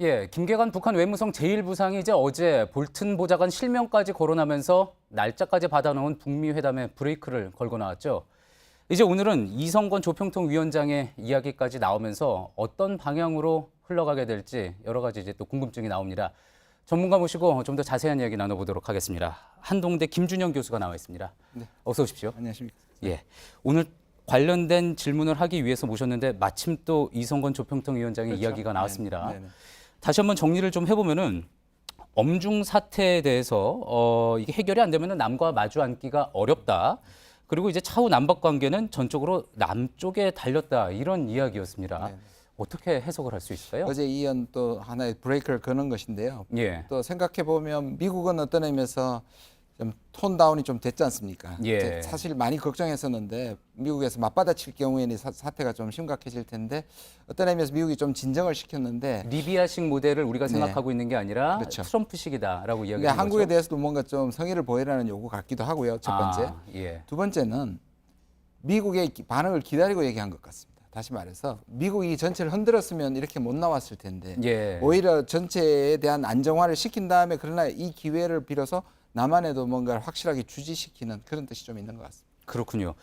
예, 김계관 북한 외무성 제1부상이 이제 어제 볼튼 보좌관 실명까지 거론하면서 날짜까지 받아놓은 북미 회담에 브레이크를 걸고 나왔죠. 이제 오늘은 이성건 조평통 위원장의 이야기까지 나오면서 어떤 방향으로 흘러가게 될지 여러 가지 이제 또 궁금증이 나옵니다. 전문가 모시고 좀 더 자세한 이야기 나눠보도록 하겠습니다. 한동대 김준영 교수가 나와 있습니다. 네. 어서 오십시오. 안녕하십니까. 예, 오늘 관련된 질문을 하기 위해서 모셨는데 마침 또 이성건 조평통 위원장의 그렇죠. 이야기가 나왔습니다. 네. 다시 한번 정리를 좀 해보면은 엄중 사태에 대해서 이게 해결이 안 되면은 남과 마주 앉기가 어렵다. 그리고 이제 차후 남북 관계는 전적으로 남쪽에 달렸다 이런 이야기였습니다. 네. 어떻게 해석을 할 수 있을까요? 어제 이은 또 하나의 브레이크를 거는 것인데요. 예. 또 생각해 보면 미국은 어떤 의미에서 좀 톤 다운이 좀 됐지 않습니까? 예. 사실 많이 걱정했었는데 미국에서 맞받아칠 경우에는 사태가 좀 심각해질 텐데 어떤 의미에서 미국이 좀 진정을 시켰는데 리비아식 모델을 우리가 네. 생각하고 있는 게 아니라 그렇죠. 트럼프식이다라고 근데 이야기한 한국에 거죠. 대해서도 뭔가 좀 성의를 보이라는 요구 같기도 하고요. 첫 번째. 예. 두 번째는 미국의 반응을 기다리고 얘기한 것 같습니다. 다시 말해서 미국이 전체를 흔들었으면 이렇게 못 나왔을 텐데 예. 오히려 전체에 대한 안정화를 시킨 다음에 그러나 이 기회를 빌어서 남한에도 뭔가를 확실하게 주지시키는 그런 뜻이 좀 있는 것 같습니다. 그렇군요.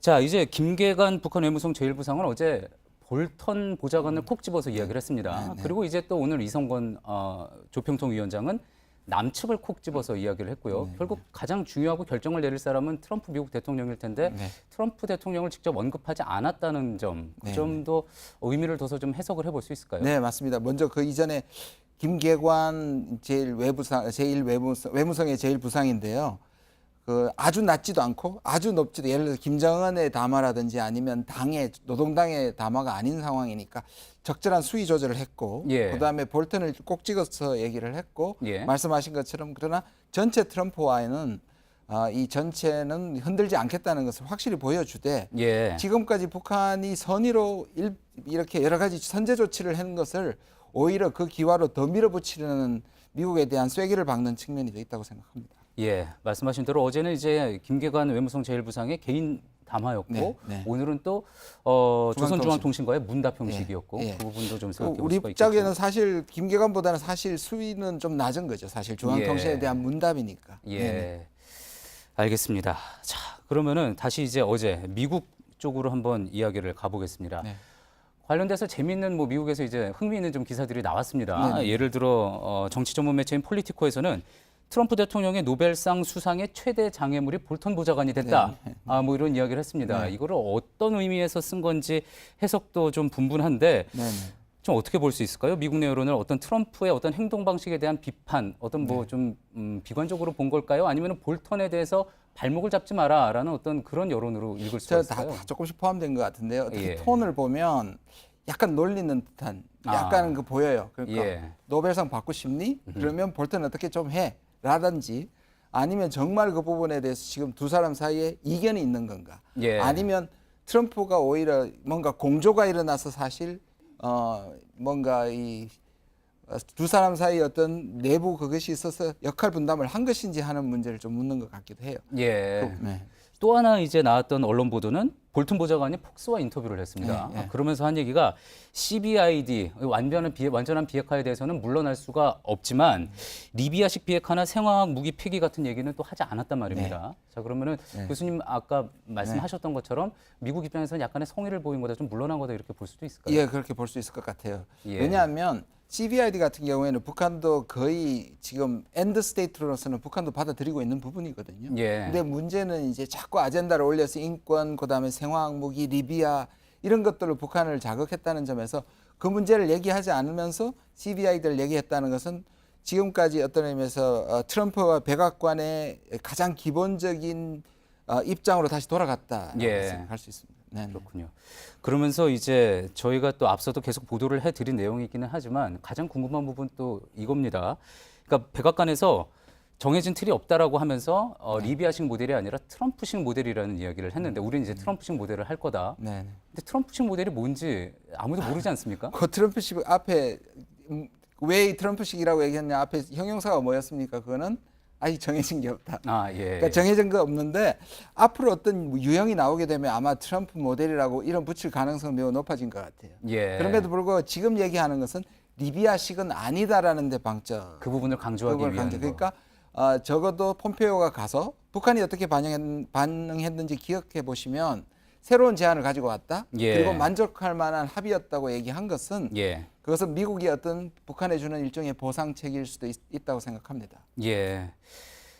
자, 이제 김계관 북한 외무성 제1부상은 어제 볼턴 보좌관을 콕 집어서 이야기를 했습니다. 네. 그리고 이제 또 오늘 이성건 조평통 위원장은 남측을 콕 집어서 이야기를 했고요. 결국 가장 중요하고 결정을 내릴 사람은 트럼프 미국 대통령일 텐데 네. 트럼프 대통령을 직접 언급하지 않았다는 점, 그 네. 점도 의미를 둬서 좀 해석을 해볼 수 있을까요? 네, 맞습니다. 먼저 그 이전에 김계관 외무성의 제1부상인데요. 그 아주 낮지도 않고 아주 높지도 예를 들어서 김정은의 담화라든지 아니면 노동당의 담화가 아닌 상황이니까 적절한 수위 조절을 했고 예. 그다음에 볼턴을 꼭 찍어서 얘기를 했고 예. 말씀하신 것처럼 그러나 전체 트럼프와는 이 전체는 흔들지 않겠다는 것을 확실히 보여주되 예. 지금까지 북한이 선의로 이렇게 여러 가지 선제 조치를 한 것을 오히려 그 기화로 더 밀어붙이려는 미국에 대한 쐐기를 박는 측면이 더 있다고 생각합니다. 예, 말씀하신 대로 어제는 이제 김계관 외무성 제1부상의 개인 담화였고 네, 네. 오늘은 또 조선중앙통신과의 문답 형식이었고 예, 예. 그 부분도 좀 생각해 볼 우리 수가 있겠죠. 입장에는 사실 김계관보다는 사실 수위는 좀 낮은 거죠. 사실 중앙통신에 예. 대한 문답이니까. 예, 네네. 알겠습니다. 자, 그러면은 다시 이제 어제 미국 쪽으로 한번 이야기를 가보겠습니다. 네. 관련돼서 재미있는 뭐 미국에서 이제 흥미있는 좀 기사들이 나왔습니다. 네네. 예를 들어 정치 전문 매체인 폴리티코에서는 트럼프 대통령의 노벨상 수상의 최대 장애물이 볼턴 보좌관이 됐다. 네. 뭐 이런 이야기를 했습니다. 네. 이거를 어떤 의미에서 쓴 건지 해석도 좀 분분한데 네네. 좀 어떻게 볼 수 있을까요? 미국 내 여론을 어떤 트럼프의 어떤 행동 방식에 대한 비판, 어떤 네. 뭐 좀 비관적으로 본 걸까요? 아니면 볼턴에 대해서 발목을 잡지 마라라는 어떤 그런 여론으로 읽을 수가 있을까요? 다 조금씩 포함된 것 같은데요. 특히 예. 톤을 보면 약간 놀리는 듯한 약간 그 보여요. 그러니까 예. 노벨상 받고 싶니? 그러면 볼턴 어떻게 좀 해? 라든지 아니면 정말 그 부분에 대해서 지금 두 사람 사이에 이견이 있는 건가? 예. 아니면 트럼프가 오히려 뭔가 공조가 일어나서 사실 뭔가 이 두 사람 사이 어떤 내부 그것이 있어서 역할 분담을 한 것인지 하는 문제를 좀 묻는 것 같기도 해요. 예. 네. 또 하나 이제 나왔던 언론 보도는 볼튼 보좌관이 폭스와 인터뷰를 했습니다. 예, 예. 그러면서 한 얘기가 CBID 완전한 비핵화에 대해서는 물러날 수가 없지만 리비아식 비핵화나 생화학 무기 폐기 같은 얘기는 또 하지 않았단 말입니다. 자, 그러면은 네. 교수님 아까 말씀하셨던 것처럼 미국 입장에서는 약간의 성의를 보인 거다, 좀 물러난 거다 이렇게 볼 수도 있을까요? 예, 그렇게 볼 수 있을 것 같아요. 예. 왜냐하면 CBID 같은 경우에는 북한도 거의 지금 엔드 스테이트로서는 북한도 받아들이고 있는 부분이거든요. 예. 근데 문제는 이제 자꾸 아젠다를 올려서 인권, 그다음에 생화학 무기, 리비아 이런 것들로 북한을 자극했다는 점에서 그 문제를 얘기하지 않으면서 CBID를 얘기했다는 것은 지금까지 어떤 의미에서 트럼프와 백악관의 가장 기본적인 입장으로 다시 돌아갔다라고 예. 생각할 수 있습니다. 네. 그렇군요. 그러면서 이제 저희가 또 앞서도 계속 보도를 해드린 내용이기는 하지만 가장 궁금한 부분 또 이겁니다. 그러니까 백악관에서 정해진 틀이 없다라고 하면서 리비아식 모델이 아니라 트럼프식 모델이라는 이야기를 했는데 우리는 이제 트럼프식 모델을 할 거다. 네. 근데 트럼프식 모델이 뭔지 아무도 모르지 않습니까? 그 트럼프식 앞에 왜 트럼프식이라고 얘기했냐 앞에 형용사가 뭐였습니까? 그거는 아직 정해진 게 없다. 예. 그러니까 정해진 거 없는데 앞으로 어떤 유형이 나오게 되면 아마 트럼프 모델이라고 이름 붙일 가능성은 매우 높아진 것 같아요. 예. 그럼에도 불구하고 지금 얘기하는 것은 리비아식은 아니다라는 데 방점. 그 부분을 강조하기 그걸 위한 강조. 거. 그러니까 적어도 폼페이오가 가서 북한이 어떻게 반응했는지 기억해 보시면 새로운 제안을 가지고 왔다. 예. 그리고 만족할 만한 합의였다고 얘기한 것은 예. 그것은 미국이 어떤 북한에 주는 일종의 보상책일 수도 있다고 생각합니다. 예.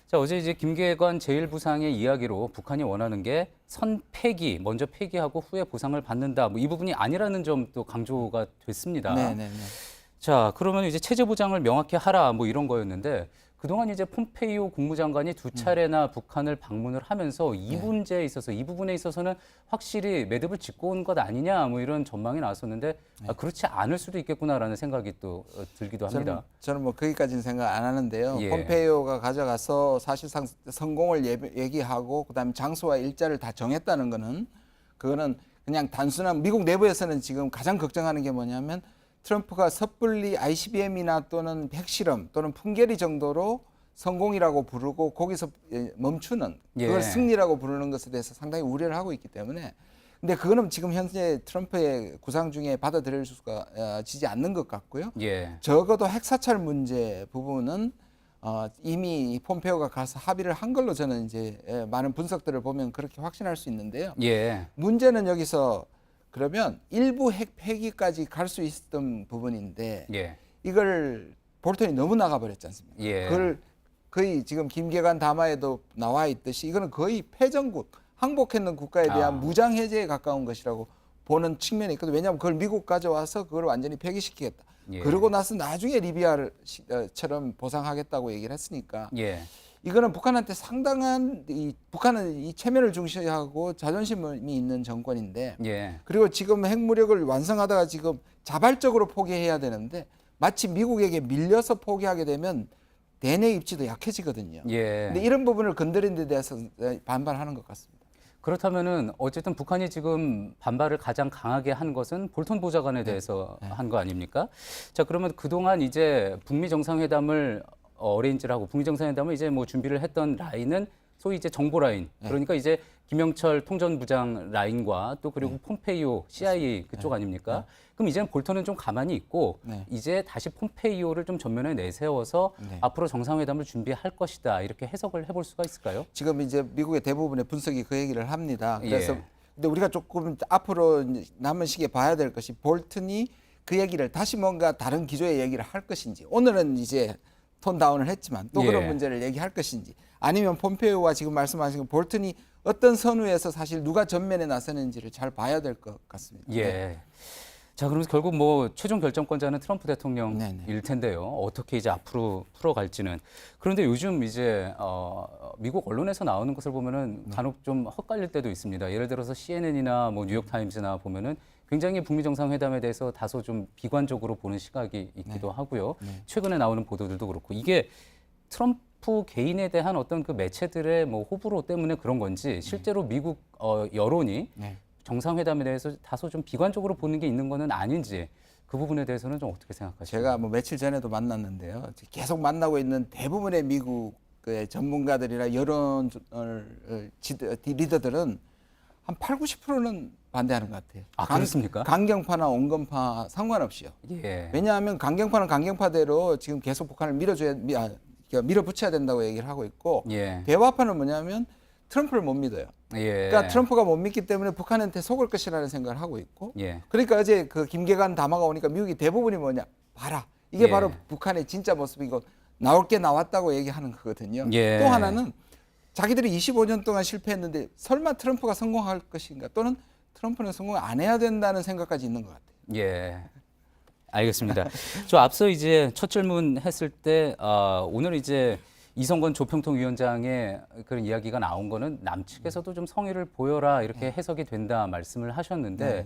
자, 어제 이제 김계관 제1부상의 이야기로 북한이 원하는 게 선폐기, 먼저 폐기하고 후에 보상을 받는다. 뭐 이 부분이 아니라는 점도 강조가 됐습니다. 네, 네, 네. 자, 그러면 이제 체제 보장을 명확히 하라 뭐 이런 거였는데 그동안 이제 폼페이오 국무장관이 두 차례나 북한을 방문을 하면서 이 문제에 있어서 이 부분에 있어서는 확실히 매듭을 짓고 온 것 아니냐 뭐 이런 전망이 나왔었는데 그렇지 않을 수도 있겠구나라는 생각이 또 들기도 합니다. 저는 뭐 거기까지는 생각 안 하는데요. 예. 폼페이오가 가져가서 사실상 성공을 얘기하고 그다음에 장소와 일자를 다 정했다는 거는 그거는 그냥 단순한 미국 내부에서는 지금 가장 걱정하는 게 뭐냐면 트럼프가 섣불리 ICBM이나 또는 핵실험 또는 풍계리 정도로 성공이라고 부르고 거기서 멈추는 그걸 예. 승리라고 부르는 것에 대해서 상당히 우려를 하고 있기 때문에 근데 그거는 지금 현재 트럼프의 구상 중에 받아들일 수가 지지 않는 것 같고요. 예. 적어도 핵사찰 문제 부분은 이미 폼페오가 가서 합의를 한 걸로 저는 이제 많은 분석들을 보면 그렇게 확신할 수 있는데요. 예. 문제는 여기서 그러면 일부 핵 폐기까지 갈 수 있었던 부분인데 예. 이걸 볼턴이 너무 나가버렸지 않습니까? 예. 그걸 거의 지금 김계관 담화에도 나와 있듯이 이거는 거의 패전국, 항복했는 국가에 대한 무장 해제에 가까운 것이라고 보는 측면이 있거든요. 왜냐하면 그걸 미국 가져와서 그걸 완전히 폐기시키겠다. 예. 그러고 나서 나중에 리비아처럼 보상하겠다고 얘기를 했으니까 예. 이거는 북한한테 상당한 북한은 이 체면을 중시하고 자존심이 있는 정권인데 예. 그리고 지금 핵무력을 완성하다가 지금 자발적으로 포기해야 되는데 마치 미국에게 밀려서 포기하게 되면 대내 입지도 약해지거든요. 예. 근데 이런 부분을 건드린 데 대해서 반발하는 것 같습니다. 그렇다면은 어쨌든 북한이 지금 반발을 가장 강하게 한 것은 볼턴 보좌관에 대해서 한 거 아닙니까? 자, 그러면 그동안 이제 북미 정상회담을 어레인지를 하고 북미 정상회담을 이제 뭐 준비를 했던 라인은 소위 이제 정보 라인. 그러니까 이제 김영철 통전부장 라인과 또 그리고 폼페이오 CIA 그쪽 아닙니까? 그럼 이제는 볼턴은 좀 가만히 있고 이제 다시 pompeo를 좀 전면에 내세워서 앞으로 정상회담을 준비할 것이다. 이렇게 해석을 해볼 수가 있을까요? 지금 이제 미국의 대부분의 분석이 그 얘기를 합니다. 그래서 예. 근데 우리가 조금 앞으로 남은 시기에 봐야 될 것이 볼튼이 그 얘기를 다시 뭔가 다른 기조의 얘기를 할 것인지 오늘은 이제 톤 다운을 했지만 또 그런 예. 문제를 얘기할 것인지 아니면 폼페이오와 지금 말씀하신 볼튼이 어떤 선우에서 사실 누가 전면에 나서는지를 잘 봐야 될 것 같습니다. 예. 네. 자, 그러면서 결국 뭐 최종 결정권자는 트럼프 대통령일 네네. 텐데요. 어떻게 이제 앞으로 풀어갈지는. 그런데 요즘 이제 미국 언론에서 나오는 것을 보면은 간혹 좀 헛갈릴 때도 있습니다. 예를 들어서 CNN이나 뭐 뉴욕 타임즈나 보면은 굉장히 북미 정상회담에 대해서 다소 좀 비관적으로 보는 시각이 있기도 하고요. 최근에 나오는 보도들도 그렇고 이게 트럼프 개인에 대한 어떤 그 매체들의 뭐 호불호 때문에 그런 건지 실제로 미국 여론이 정상회담에 대해서 다소 좀 비관적으로 보는 게 있는 거는 아닌지 그 부분에 대해서는 좀 어떻게 생각하십니까? 제가 뭐 며칠 전에도 만났는데요. 계속 만나고 있는 대부분의 미국의 전문가들이나 여론 리더들은 한 8, 90%는 반대하는 것 같아요. 아, 그렇습니까? 강경파나 온건파 상관없이요. 예. 왜냐하면 강경파는 강경파대로 지금 계속 북한을 밀어붙여야 된다고 얘기를 하고 있고 예. 배화파는 뭐냐면 트럼프를 못 믿어요. 예. 그러니까 트럼프가 못 믿기 때문에 북한한테 속을 것이라는 생각을 하고 있고 예. 그러니까 어제 그 김계관 담화가 오니까 미국이 대부분이 뭐냐 봐라 이게 예. 바로 북한의 진짜 모습이고 나올 게 나왔다고 얘기하는 거거든요. 예. 또 하나는 자기들이 25년 동안 실패했는데 설마 트럼프가 성공할 것인가 또는 트럼프는 성공 안 해야 된다는 생각까지 있는 것 같아요. 예. 알겠습니다. 저 앞서 이제 첫 질문 했을 때 오늘 이제 이성건 조평통위원장의 그런 이야기가 나온 거는 남측에서도 좀 성의를 보여라 이렇게 해석이 된다 말씀을 하셨는데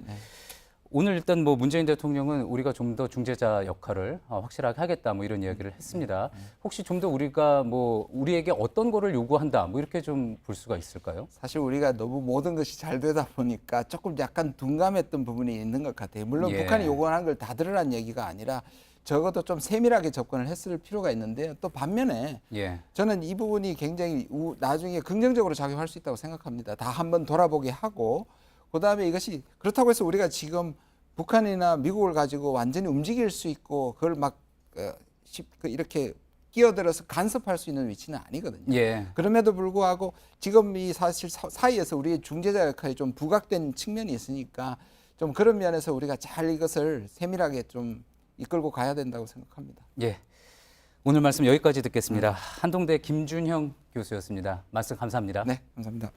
오늘 일단 뭐 문재인 대통령은 우리가 좀 더 중재자 역할을 확실하게 하겠다 뭐 이런 이야기를 했습니다. 혹시 좀 더 우리가 뭐 우리에게 어떤 거를 요구한다 뭐 이렇게 좀 볼 수가 있을까요? 사실 우리가 너무 모든 것이 잘 되다 보니까 조금 약간 둔감했던 부분이 있는 것 같아요. 물론 예. 북한이 요구하는 걸 다 들으라는 얘기가 아니라 적어도 좀 세밀하게 접근을 했을 필요가 있는데요. 또 반면에 예. 저는 이 부분이 굉장히 나중에 긍정적으로 작용할 수 있다고 생각합니다. 다 한번 돌아보게 하고 그다음에 이것이 그렇다고 해서 우리가 지금 북한이나 미국을 가지고 완전히 움직일 수 있고 그걸 막 이렇게 끼어들어서 간섭할 수 있는 위치는 아니거든요. 예. 그럼에도 불구하고 지금 이 사실 사이에서 우리의 중재자 역할이 좀 부각된 측면이 있으니까 좀 그런 면에서 우리가 잘 이것을 세밀하게 좀 이끌고 가야 된다고 생각합니다. 예. 오늘 말씀 여기까지 듣겠습니다. 한동대 김준형 교수였습니다. 말씀 감사합니다. 네, 감사합니다.